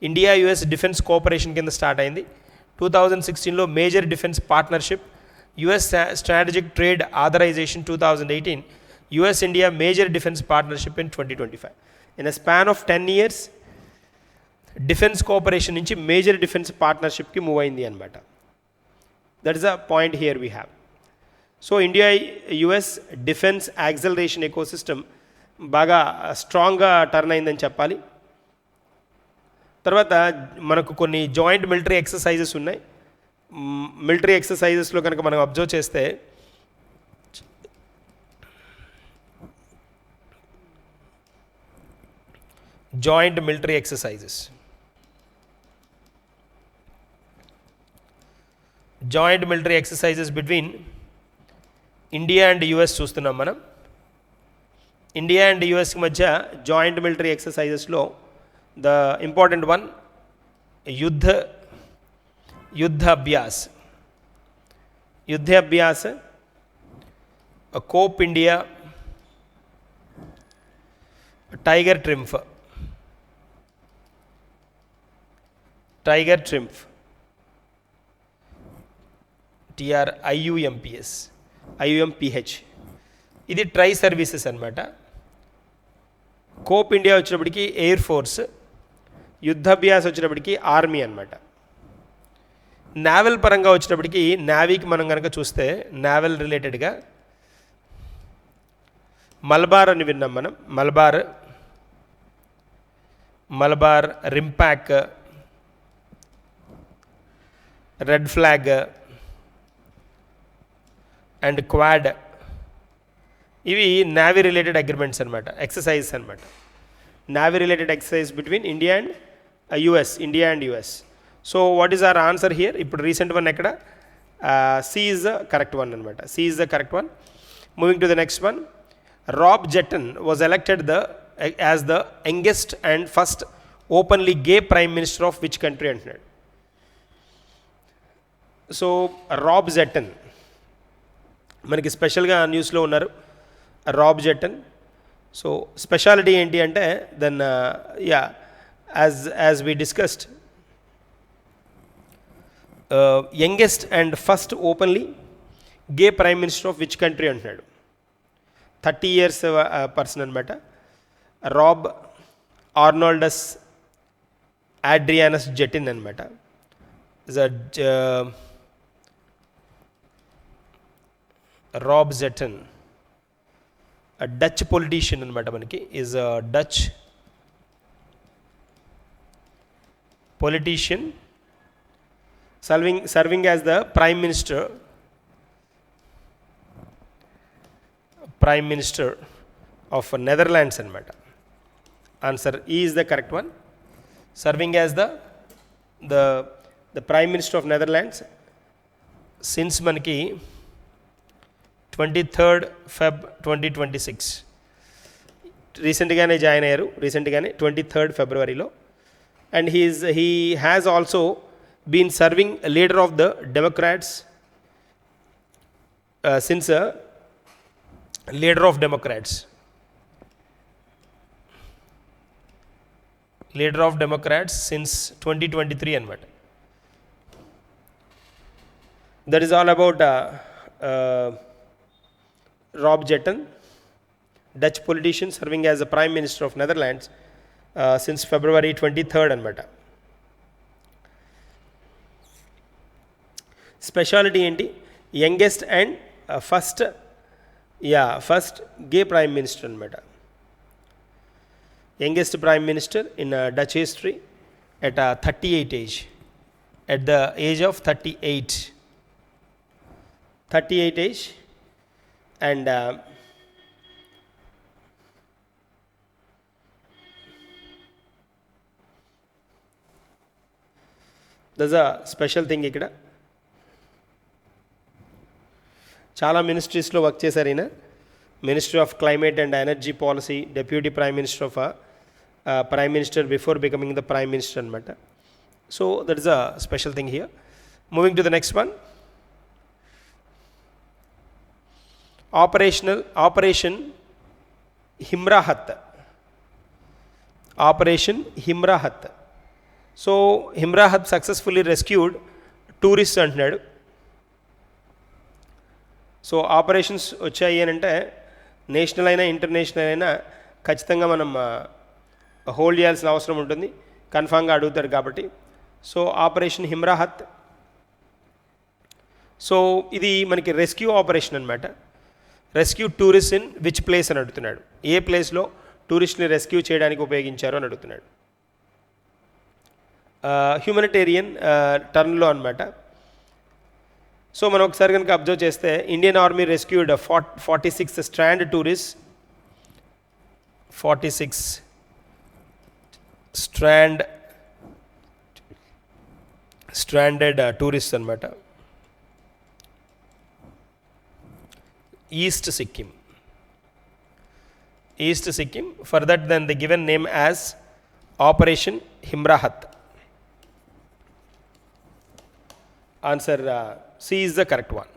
ఇండియా యుఎస్ డిఫెన్స్ కోఆపరేషన్ కింద స్టార్ట్ అయింది. 2016లో major defence partnership, US strategic trade authorisation 2018, US India major defence partnership in 2025. In a span of 10 years defence cooperation నుంచి major defence పార్ట్నర్షిప్కి move అయింది అనమాట. That is a point here we have. So India US defence acceleration ecosystem బాగా స్ట్రాంగ్గా turn అయిందని చెప్పాలి. తర్వాత మనకు కొన్ని జాయింట్ మిలిటరీ ఎక్సర్సైజెస్ ఉన్నాయి. మిలిటరీ ఎక్సర్సైజెస్లో కనుక మనం అబ్జర్వ్ చేస్తే joint military exercises between India and US చూస్తున్నాం మనం. ఇండియా అండ్ యుఎస్ మధ్య జాయింట్ మిలిటరీ ఎక్సర్సైజెస్లో the important one Yudh Abhyas, Cope India, Tiger Triumph, IUMPH, ఇది ట్రై సర్వీసెస్ అనమాట. కోప్ ఇండియా వచ్చినప్పటికీ ఎయిర్ ఫోర్స్, యుద్ధాభ్యాస్ వచ్చినప్పటికీ ఆర్మీ అనమాట. నావల్ పరంగా వచ్చినప్పటికీ నావీకి మనం కనుక చూస్తే నావల్ రిలేటెడ్గా మలబార్ అని విన్నాం మనం. Malabar, RIMPAC, Red Flag and Quad, ఇవి నావీ రిలేటెడ్ అగ్రిమెంట్స్ అనమాట, ఎక్సర్సైజెస్ అనమాట. Navy related exercise between India and US. So what is our answer here? ఇప్పుడు రీసెంట్ వన్ ఎక్కడ? C is the correct one అనమాట. Moving to the next one. Rob Jetten was elected as the youngest and first openly gay prime minister of which country అంటున్నాడు. సో Rob Jetten మనకి స్పెషల్గా న్యూస్లో ఉన్నారు. Rob జెటన్. So speciality ఏంటి అంటే then as we discussed, youngest and first openly gay prime minister of which country అంటున్నాడు. 30 years person అనమాట. రాబ్ ఆర్నాల్డస్ అడ్రియానస్ జెటిన్ అనమాట. రాబ్ జెటన్ డచ్ పొలిటీషియన్ అనమాట. మనకి is Dutch politician serving as the prime minister of Netherlands అనమాట. Answer ఈ is the correct one. Serving as the prime minister of Netherlands since మనకి 23rd Feb 2026. రీసెంట్గానే join అయ్యారు, 23rd February. And he has also been serving leader of the Democrats since leader of Democrats since 2023 అనమాట. That is all about Rob Jetten, Dutch politician serving as the Prime Minister of Netherlands since February 23rd అనమాట. Speciality ఏంటి? Youngest and first gay prime minister అనమాట. Youngest prime minister in Dutch history at 38 age. At the age of 38 age, and there's a special thing ఇక్కడ. చాలా మినిస్ట్రీస్లో work చేశారు ఈయన. Ministry of climate and energy policy, deputy prime minister of prime minister before becoming the prime minister అనమాట. So that is a special thing here. Moving to the next one. Operation Himrahat. Operation Himrahat. So Himrahat successfully rescued tourist అంటున్నాడు. So operations వచ్చాయి అని అంటే national అయినా international అయినా ఖచ్చితంగా మనం hold చేయాల్సిన అవసరం ఉంటుంది, కన్ఫామ్గా అడుగుతాడు కాబట్టి. So operation Himrahat. సో ఇది మనకి రెస్క్యూ ఆపరేషన్ అనమాట. Rescue tourist in which place అని అడుగుతున్నాడు. ఏ ప్లేస్లో టూరిస్ట్ని రెస్క్యూ చేయడానికి ఉపయోగించారు అని అడుగుతున్నాడు. హ్యూమనిటేరియన్ టర్న్లో అనమాట. సో మనం ఒకసారి కనుక అబ్జర్వ్ చేస్తే Indian army rescued 46 strand tourist, 46 stranded tourist అనమాట. East Sikkim. For that then the given name as operation Himrahat. Answer C is the correct one.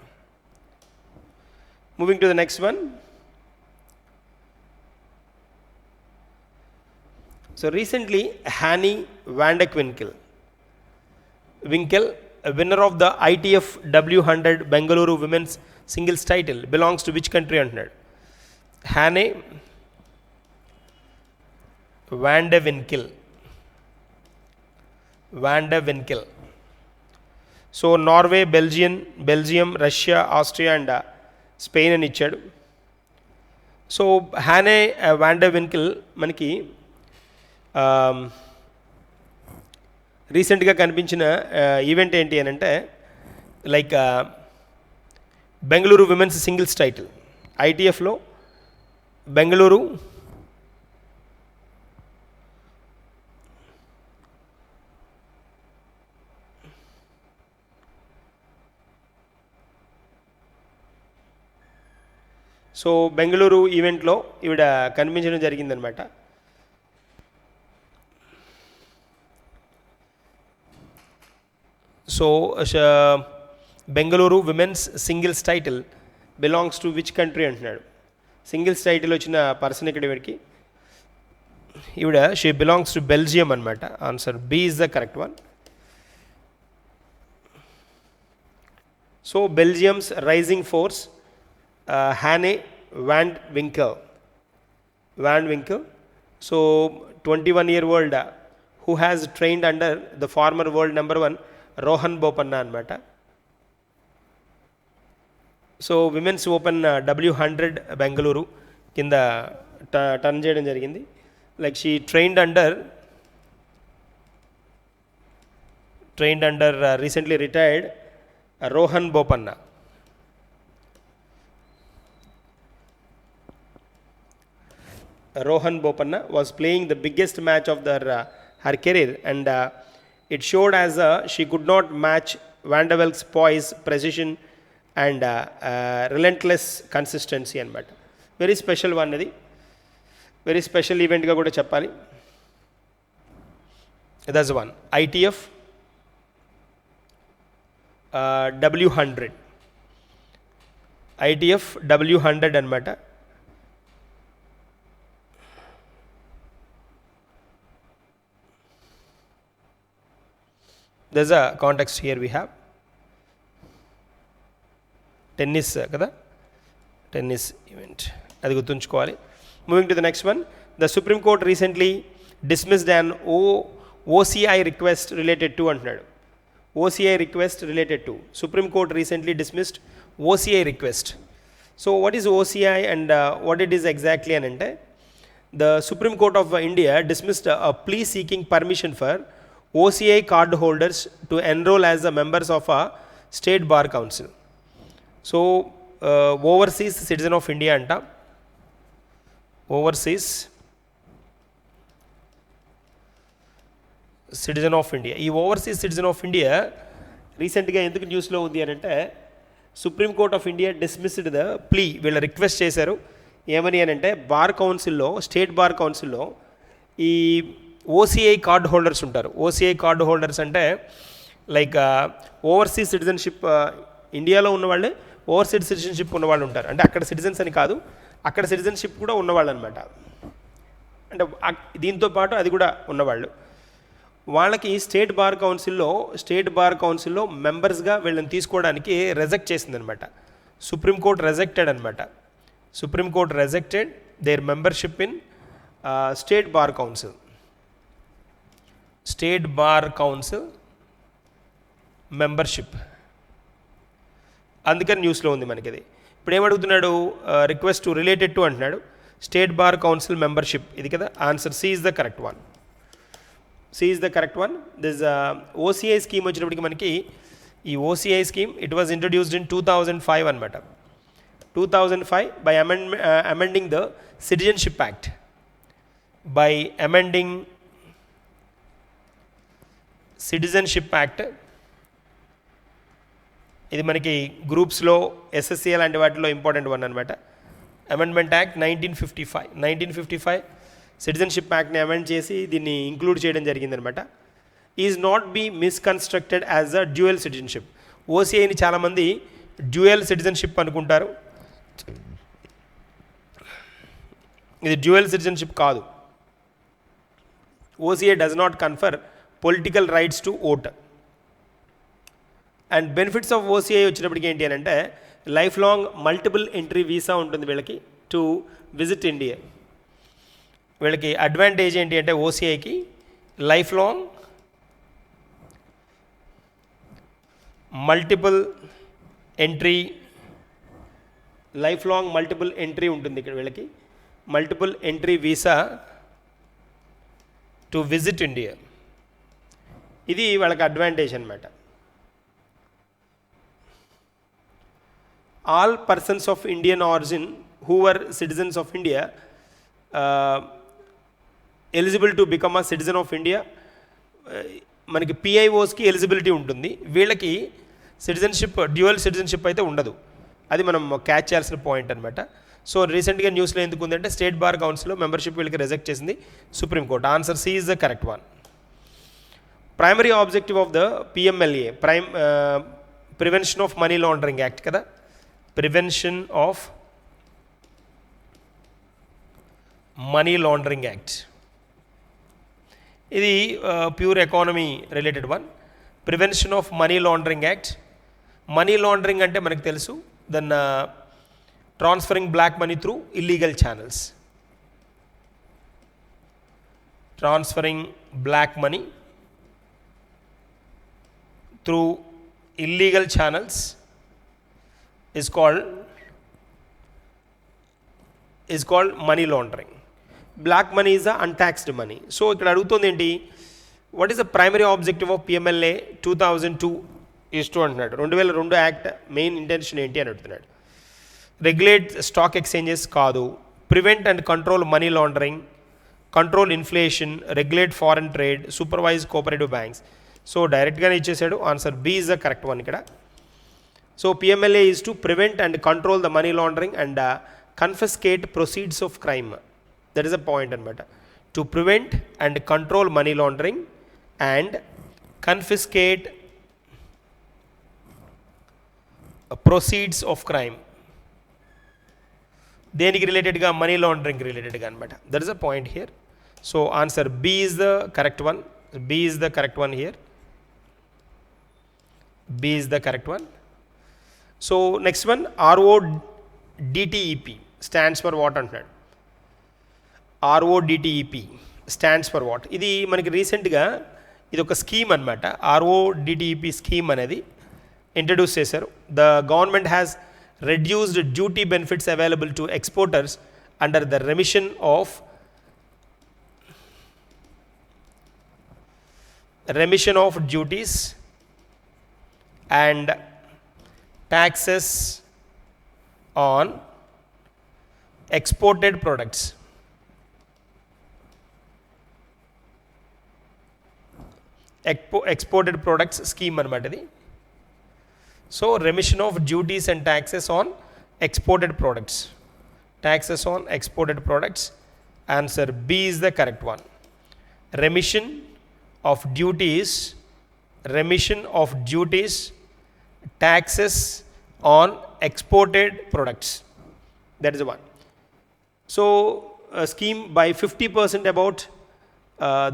Moving to the next one. So recently Hanny van der Winkel, a winner of the ITF W100 Bengaluru women's singles title, belongs to which country antunnadu? Hanny van der Winkel. So Norway, Belgium, Russia, Austria and Spain అని ఇచ్చాడు. So Hanne van der Winkel మనకి రీసెంట్గా కనిపించిన event ఏంటి అని అంటే like Bengaluru women's singles title. ఐటీఎఫ్లో Bengaluru so Bengaluru ఈవెంట్లో ఈవిడ కనిపించడం జరిగిందనమాట. So Bengaluru women's singles title belongs to which country అంటున్నాడు. సింగిల్స్ టైటిల్ వచ్చిన పర్సన్ ఇక్కడ ఈవిడ షీ బిలాంగ్స్ టు బెల్జియం అనమాట. Answer B is the correct one. So Belgium's rising force Hanne van Winkel. So 21-year-old who has trained under the former world number 1 Rohan Bopanna anamata. So women's open W100 Bengaluru kinda turn cheyadam jarigindi. Like she trained under recently retired Rohan Bopanna. Rohan Bopanna was playing the biggest match of her career, and it showed as she could not match Van der Welk's poise, precision and relentless consistency anamata. Very special one adi, very special event ga kuda cheppali. That's one. ITF W100. ITF W100 anamata. There's a context here we have. Tennis kada, tennis event. Adi gutunchukovali. Moving to the next one. The Supreme Court recently dismissed an OCI request related to అంటున్నాడు. OCI request related to. Supreme Court recently dismissed OCI request. So what is OCI and what it is exactly అని అంటే, the Supreme Court of India dismissed a plea seeking permission for OCI card holders to enroll as the members of a state bar council. So overseas citizen of India anta, overseas citizen of India. ఈ overseas citizen of India రీసెంట్గా ఎందుకు న్యూస్లో ఉంది అని అంటే, supreme court of India dismissed the plea. వీళ్ళు request చేశారు ఏమని అని అంటే, బార్ కౌన్సిల్లో, స్టేట్ బార్ కౌన్సిల్లో ఈ ఓసీఐ కార్డ్ హోల్డర్స్ ఉంటారు. ఓసీఐ కార్డ్ హోల్డర్స్ అంటే లైక్ ఓవర్సీస్ సిటిజన్షిప్, ఇండియాలో ఉన్నవాళ్ళే ఓవర్సీస్ సిటిజన్షిప్ ఉన్నవాళ్ళు ఉంటారు. అంటే అక్కడ సిటిజన్స్ అని కాదు, అక్కడ సిటిజన్షిప్ కూడా ఉన్నవాళ్ళు అనమాట. అంటే దీంతో పాటు అది కూడా ఉన్నవాళ్ళు. వాళ్ళకి స్టేట్ బార్ కౌన్సిల్లో మెంబర్స్గా వీళ్ళని తీసుకోవడానికి రిజెక్ట్ చేసిందనమాట. సుప్రీంకోర్టు రెజెక్టెడ్ అనమాట. Supreme court rejected their membership in state bar council. State bar council membership. అందుకని న్యూస్లో ఉంది మనకి ఇది. ఇప్పుడు ఏమడుగుతున్నాడు, రిక్వెస్ట్ టు రిలేటెడ్ టు అంటున్నాడు. స్టేట్ బార్ కౌన్సిల్ మెంబర్షిప్ ఇది కదా. Answer C is the correct one. C is the correct one. This OCI scheme వచ్చినప్పటికి మనకి ఈ OCI scheme it was introduced in 2005 అనమాట. 2005 by amending the Citizenship Act. By amending Citizenship Act, ఇది మనకి గ్రూప్స్లో SSCA లాంటి వాటిలో ఇంపార్టెంట్ వన్ అనమాట. అమెండ్మెంట్ యాక్ట్ 1955 సిటిజన్షిప్ యాక్ట్ని అమెండ్ చేసి దీన్ని ఇంక్లూడ్ చేయడం జరిగిందనమాట. Is not be misconstructed as a dual citizenship. ఓసీఐని చాలామంది డ్యూయల్ సిటిజన్షిప్ అనుకుంటారు. ఇది డ్యూయల్ సిటిజన్షిప్ కాదు. OCI does not confer political rights to vote. And benefits of OCI వచ్చినప్పటికి ఏంటి అని అంటే, life long multiple entry visa ఉంటుంది వీళ్ళకి టు విజిట్ ఇండియా. వీళ్ళకి అడ్వాంటేజ్ ఏంటి అంటే, ఓసీఐకి లైఫ్ లాంగ్ మల్టిపుల్ ఎంట్రీ ఉంటుంది ఇక్కడ వీళ్ళకి. Multiple entry visa to visit India. ఇది వాళ్ళకి అడ్వాంటేజ్ అనమాట. All persons of Indian origin who are citizens of India eligible to become a citizen of India. మనకి పిఐఓస్కి ఎలిజిబిలిటీ ఉంటుంది, వీళ్ళకి సిటిజన్షిప్, డ్యూయల్ సిటిజన్షిప్ అయితే ఉండదు. అది మనం క్యాచ్ చేయాల్సిన పాయింట్ అనమాట. సో రీసెంట్గా న్యూస్లో ఎందుకు ఉందంటే, స్టేట్ బార్ కౌన్సిల్లో మెంబర్షిప్ వీళ్ళకి రిజెక్ట్ చేసింది supreme court. Answer C is the correct one. Primary objective of the PMLA, prevention of money laundering act కదా. Prevention of money laundering act. ఇది pure economy related one. Prevention of money laundering act. Money laundering అంటే మనకు తెలుసు, then transferring black money through illegal channels. Transferring black money through illegal channels is called money laundering. Black money is the untaxed money. So ఇక్కడ అడుగుతుంది ఏంటి, what is the primary objective of PMLA 2002 అంటున్నాడు. 2002 act main intention ఏంటి అని అడుగుతున్నాడు. Regulate stock exchanges కాదు. Prevent and control money laundering, control inflation, regulate foreign trade, supervise cooperative banks. So డైరెక్ట్గానే ఇచ్చేసాడు. Answer B is the correct one ఇక్కడ. So PMLA is to prevent and control the money laundering and confiscate proceeds of crime. That is a point anamata. To prevent and control money laundering and confiscate proceeds of crime. Deniki related ga money laundering related ga anamata. That is a point here. So answer B is the correct one. B is the correct one here. B is the correct one. So next one, RoDTEP stands for what అంటున్నాడు. RoDTEP stands for what? ఇది మనకి రీసెంట్గా ఇది ఒక scheme అనమాట, RoDTEP scheme అనేది introduce చేశారు. The government has reduced duty benefits available to exporters under the remission of duties and taxes on exported products. Exported products scheme అనమాట ఇది. So remission of duties and taxes on exported products. Taxes on exported products. Answer B is the correct one. Remission of duties, taxes on exported products. That is the one. So a scheme by 50% about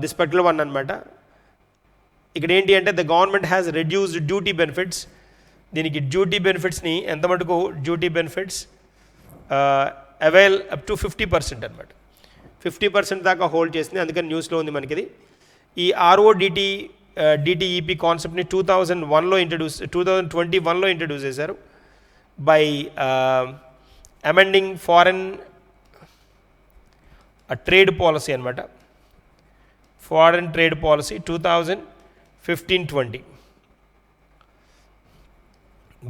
this particular one anamata. ఇక్కడ ఏంటి అంటే the government has reduced duty benefits. దీనికి duty బెనిఫిట్స్ని ఎంత మటుకు duty benefits avail up to 50% అనమాట. 50% దాకా hold చేసింది, అందుకని న్యూస్లో ఉంది మనకి ఇది. ఈ RoDTEP కాన్సెప్ట్ని 2021లో ఇంట్రడ్యూస్ చేశారు by amending foreign trade policy అనమాట. Foreign trade policy 2015-20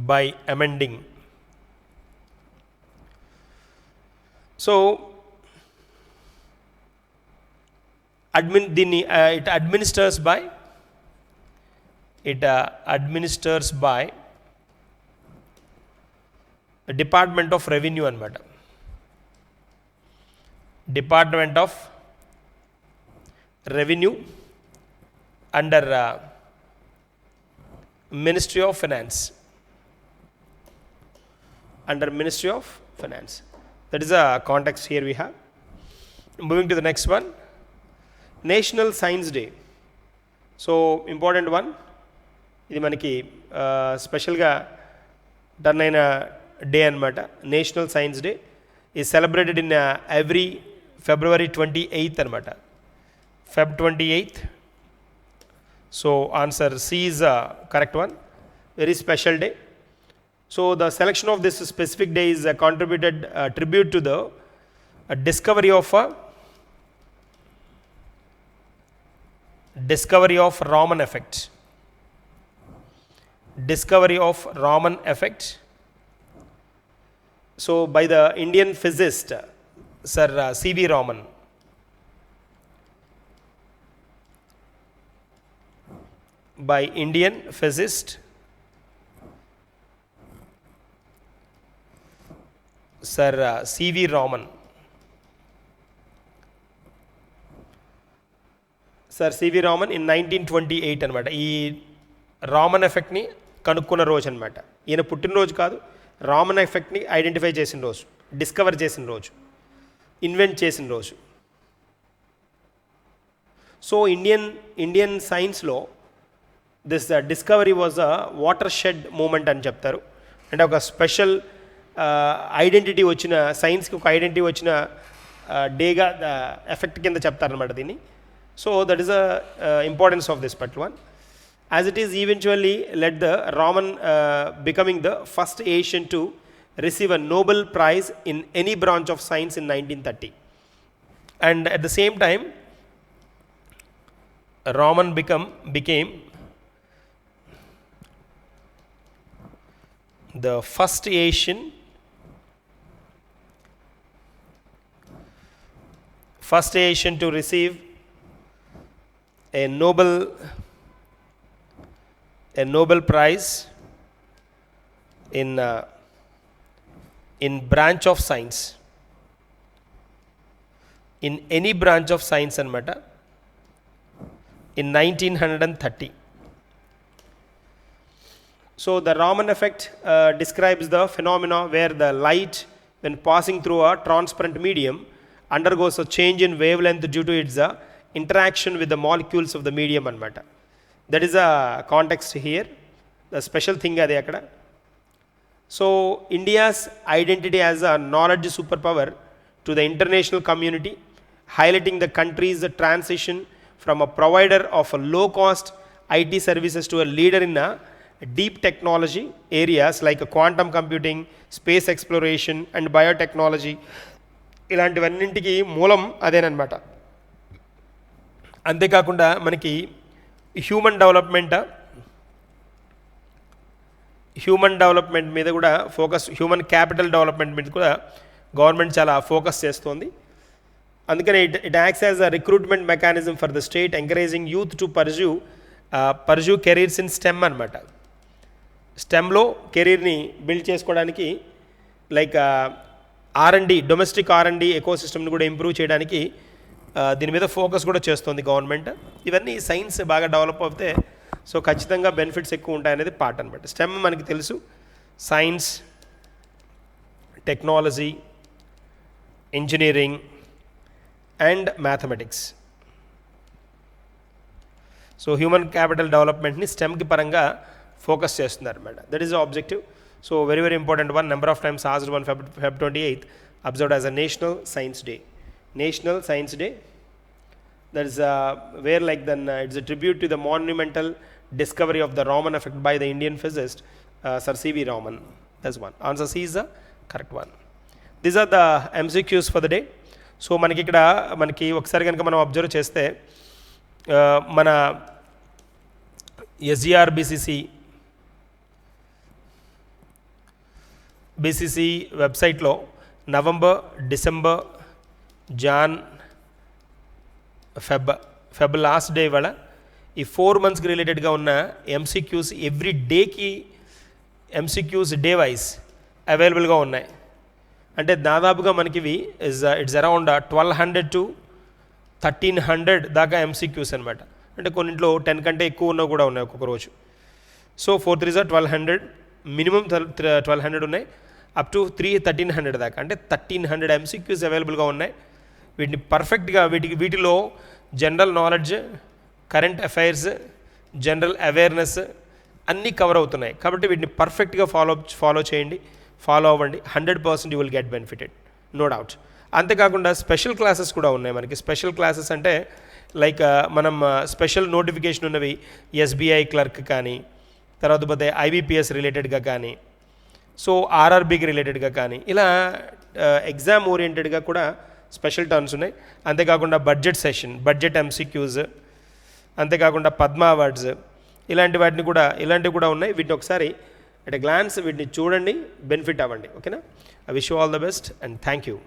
by amending. So it administers by Department of Revenue anamata. Department of Revenue under Ministry of Finance. Under Ministry of Finance. That is a context here we have. Moving to the next one. National Science Day. So important one. ఇది మనకి స్పెషల్గా turn అయిన day అనమాట. National science day is celebrated in every February 28th అనమాట. Feb 28th. So answer C is a correct one. Very special day. So the selection of this specific day is contributed tribute to the discovery of Raman effect. Discovery of Raman effect. So by the Indian physicist Sir C.V. Raman. By Indian physicist Sir C.V. Raman. Sir C.V. Raman in 1928 అనమాట. ఈ రామన్ ఎఫెక్ట్ని కనుక్కున్న రోజు అనమాట. ఈయన పుట్టినరోజు కాదు, Raman ఎఫెక్ట్ని identify చేసిన రోజు, డిస్కవర్ చేసిన రోజు, ఇన్వెంట్ చేసిన రోజు. సో ఇండియన్ సైన్స్లో this discovery was a watershed moment అని చెప్తారు. అంటే ఒక స్పెషల్ ఐడెంటిటీ వచ్చిన, సైన్స్కి ఒక ఐడెంటిటీ వచ్చిన డేగా ఎఫెక్ట్ కింద చెప్తారనమాట దీన్ని. So that is the importance of this particular one. As it is eventually led the Raman becoming the first Asian to receive a Nobel Prize in any branch of science in 1930. And at the same time, Raman became the first Asian to receive a Nobel Prize in branch of science, in any branch of science anamata, in 1930. So the Raman effect describes the phenomena where the light, when passing through a transparent medium, undergoes a change in wavelength due to its interaction with the molecules of the medium anamata. That is a context here, the special thing adi akkada. So India's identity as a knowledge superpower to the international community highlighting the country's transition from a provider of a low-cost IT services to a leader in a deep technology areas like quantum computing, space exploration and biotechnology. ఇలాంటివన్నింటికి మూలం అదేనమాట. అంతేకాకుండా మనకి human development మీద కూడా focus, human capital development మీద కూడా government చాలా focus చేస్తోంది. అందుకని it acts as a recruitment mechanism for the state, encouraging youth to pursue careers in STEM అనమాట. స్టెమ్లో కెరీర్ని బిల్డ్ చేసుకోవడానికి లైక్ R&D, డొమెస్టిక్ R&D ఎకోసిస్టమ్ని కూడా ఇంప్రూవ్ చేయడానికి దీని మీద ఫోకస్ కూడా చేస్తుంది గవర్నమెంట్. ఇవన్నీ సైన్స్ బాగా డెవలప్ అవుతే సో ఖచ్చితంగా బెనిఫిట్స్ ఎక్కువ ఉంటాయనేది పార్ట్ అనమాట. స్టెమ్ మనకి తెలుసు, science, technology, engineering and mathematics. So human capital డెవలప్మెంట్ని స్టెమ్కి పరంగా ఫోకస్ చేస్తున్నారు అనమాట. That is the objective. So very very important one. Number of times asked one Feb 28th observed as a National Science Day. National Science Day, that is where like then it's a tribute to the monumental discovery of the Raman effect by the Indian physicist Sir C.V. Raman. That's one. Answer C is the correct one. These are the MCQs for the day. So మనకి ఒకసారి కనుక మనం observe చేస్తే మన SGRBCC వెబ్సైట్లో November, December, Jan, Feb last day ఇవాళ ఈ 4 monthsకి రిలేటెడ్గా ఉన్న MCQs ఎవ్రీ డేకి MCQs డే వైజ్ అవైలబుల్గా ఉన్నాయి. అంటే దాదాపుగా మనకి ఇవి ఇట్స్ అరౌండ్ 1200 to 1300 దాకా MCQs అనమాట. అంటే కొన్నింట్లో 10 కంటే ఎక్కువ ఉన్నవి కూడా ఉన్నాయి ఒక్కొక్క రోజు. సో 4 3 1200, మినిమం 1200 ఉన్నాయి, అప్ టు 1300 దాకా, అంటే 1300 MCQs అవైలబుల్గా ఉన్నాయి. వీటిని పర్ఫెక్ట్గా వీటిలో general knowledge, current affairs, general awareness అన్నీ కవర్ అవుతున్నాయి. కాబట్టి వీటిని పర్ఫెక్ట్గా ఫాలో చేయండి, ఫాలో అవ్వండి. 100% you will get benefited, no doubt. అంతేకాకుండా స్పెషల్ క్లాసెస్ కూడా ఉన్నాయి మనకి. స్పెషల్ క్లాసెస్ అంటే లైక్ మనం స్పెషల్ నోటిఫికేషన్ ఉన్నవి SBI క్లర్క్ కానీ, తర్వాత పోతే IBPS రిలేటెడ్గా కానీ, సో RRBకి రిలేటెడ్గా కానీ, ఇలా ఎగ్జామ్ ఓరియంటెడ్గా కూడా స్పెషల్ టర్న్స్ ఉన్నాయి. అంతేకాకుండా బడ్జెట్ సెషన్, బడ్జెట్ MCQs, అంతేకాకుండా పద్మ అవార్డ్స్, ఇలాంటివి కూడా ఉన్నాయి. వీటిని ఒకసారి అట్ ఎ గ్లాన్స్ వీటిని చూడండి, బెనిఫిట్ అవ్వండి. ఓకేనా? I wish you all the best and thank you.